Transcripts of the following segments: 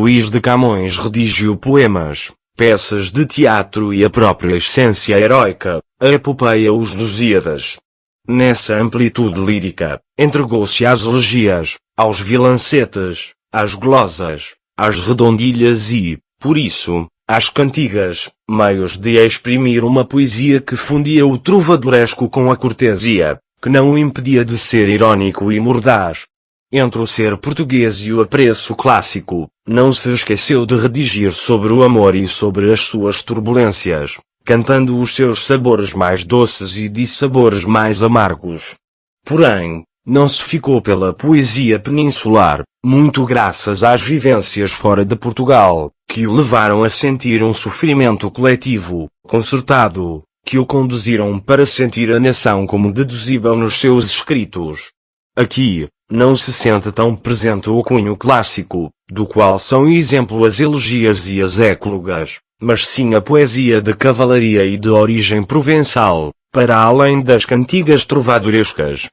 Luís de Camões redigiu poemas, peças de teatro e a própria essência heroica, a epopeia Os Lusíadas. Nessa amplitude lírica, entregou-se às elegias, aos vilancetes, às glosas, às redondilhas e, por isso, às cantigas, meios de exprimir uma poesia que fundia o trovadoresco com a cortesia, que não o impedia de ser irônico e mordaz. Entre o ser português e o apreço clássico, não se esqueceu de redigir sobre o amor e sobre as suas turbulências, cantando os seus sabores mais doces e dissabores mais amargos. Porém, não se ficou pela poesia peninsular, muito graças às vivências fora de Portugal, que o levaram a sentir um sofrimento coletivo, concertado, que o conduziram para sentir a nação como deduzível nos seus escritos. Aqui, não se sente tão presente o cunho clássico, do qual são exemplo as elegias e as eclogas, mas sim a poesia de cavalaria e de origem provençal, para além das cantigas trovadorescas.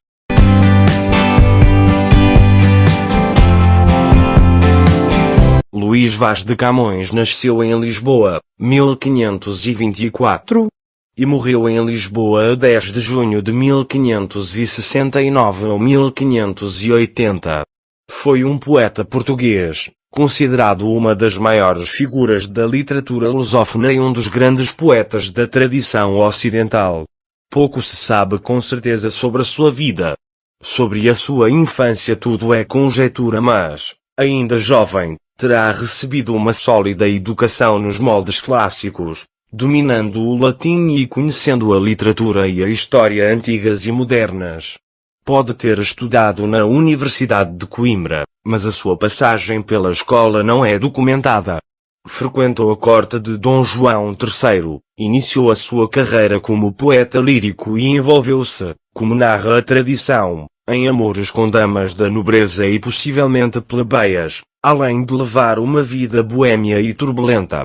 Luís Vaz de Camões nasceu em Lisboa, 1524, e morreu em Lisboa a 10 de junho de 1569 ou 1580. Foi um poeta português, considerado uma das maiores figuras da literatura lusófona e um dos grandes poetas da tradição ocidental. Pouco se sabe com certeza sobre a sua vida. Sobre a sua infância tudo é conjectura, mas, ainda jovem, terá recebido uma sólida educação nos moldes clássicos, dominando o latim e conhecendo a literatura e a história antigas e modernas. Pode ter estudado na Universidade de Coimbra, mas a sua passagem pela escola não é documentada. Frequentou a corte de Dom João III, iniciou a sua carreira como poeta lírico e envolveu-se, como narra a tradição, em amores com damas da nobreza e possivelmente plebeias, além de levar uma vida boêmia e turbulenta.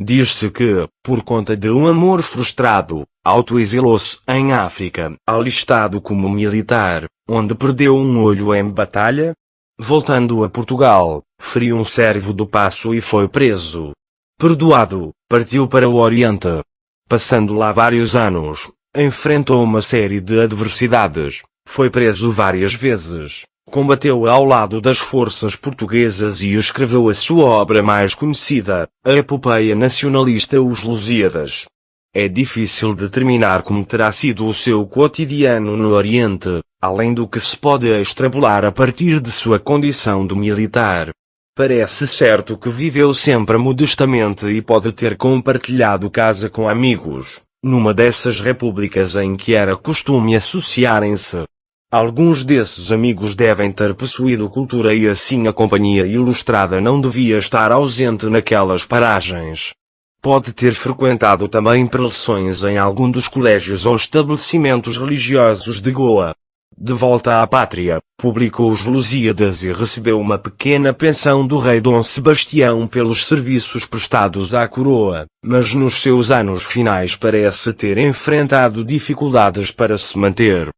Diz-se que, por conta de um amor frustrado, autoexilou-se em África, alistado como militar, onde perdeu um olho em batalha. Voltando a Portugal, feriu um servo do Paço e foi preso. Perdoado, partiu para o Oriente. Passando lá vários anos, enfrentou uma série de adversidades, foi preso várias vezes. Combateu ao lado das forças portuguesas e escreveu a sua obra mais conhecida, a epopeia nacionalista Os Lusíadas. É difícil determinar como terá sido o seu cotidiano no Oriente, além do que se pode extrapolar a partir de sua condição de militar. Parece certo que viveu sempre modestamente e pode ter compartilhado casa com amigos, numa dessas repúblicas em que era costume associarem-se. Alguns desses amigos devem ter possuído cultura e assim a companhia ilustrada não devia estar ausente naquelas paragens. Pode ter frequentado também preleções em algum dos colégios ou estabelecimentos religiosos de Goa. De volta à pátria, publicou Os Lusíadas e recebeu uma pequena pensão do rei Dom Sebastião pelos serviços prestados à coroa, mas nos seus anos finais parece ter enfrentado dificuldades para se manter.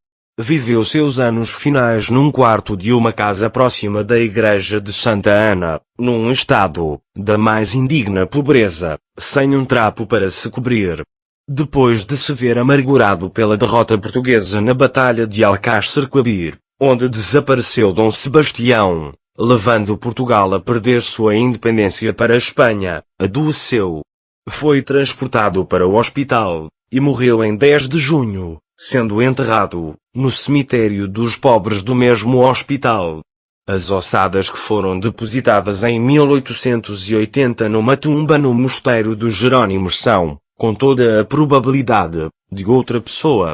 Viveu seus anos finais num quarto de uma casa próxima da igreja de Santa Ana, num estado da mais indigna pobreza, sem um trapo para se cobrir. Depois de se ver amargurado pela derrota portuguesa na Batalha de Alcácer-Quibir, onde desapareceu Dom Sebastião, levando Portugal a perder sua independência para a Espanha, adoeceu. Foi transportado para o hospital, e morreu em 10 de junho, sendo enterrado no cemitério dos pobres do mesmo hospital. As ossadas que foram depositadas em 1880 numa tumba no Mosteiro dos Jerônimos são, com toda a probabilidade, de outra pessoa.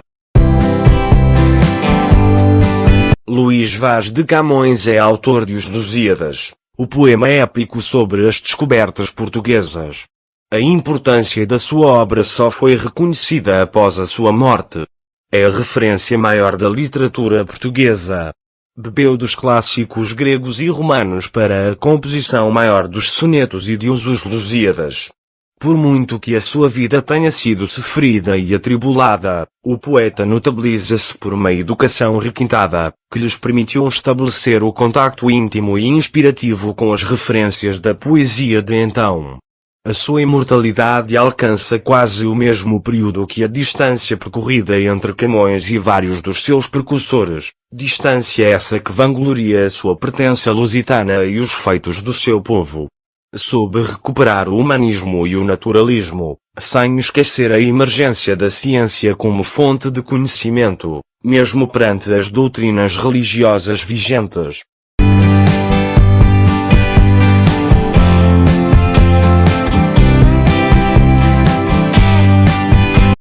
Luís Vaz de Camões é autor de Os Lusíadas, o poema épico sobre as descobertas portuguesas. A importância da sua obra só foi reconhecida após a sua morte. É a referência maior da literatura portuguesa. Bebeu dos clássicos gregos e romanos para a composição maior dos sonetos e de Os Lusíadas. Por muito que a sua vida tenha sido sofrida e atribulada, o poeta notabiliza-se por uma educação requintada, que lhes permitiu estabelecer o contacto íntimo e inspirativo com as referências da poesia de então. A sua imortalidade alcança quase o mesmo período que a distância percorrida entre Camões e vários dos seus precursores, distância essa que vangloria a sua pertença lusitana e os feitos do seu povo. Soube recuperar o humanismo e o naturalismo, sem esquecer a emergência da ciência como fonte de conhecimento, mesmo perante as doutrinas religiosas vigentes.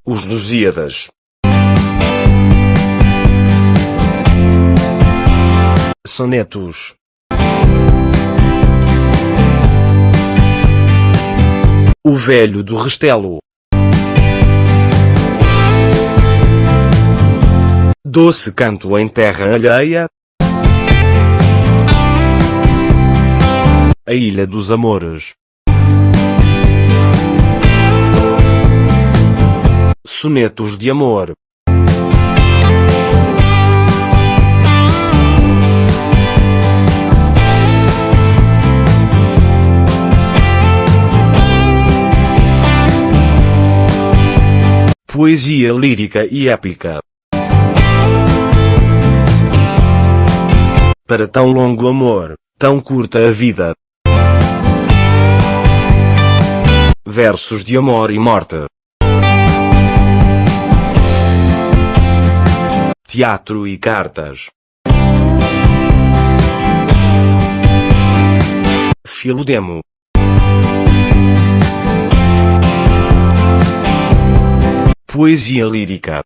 Os Lusíadas. Sonetos. O Velho do Restelo. Doce canto em terra alheia. A Ilha dos Amores. Sonetos de amor. Poesia lírica e épica. Para tão longo amor, tão curta a vida. Versos de amor e morte. Teatro e cartas. Filodemo. Poesia lírica.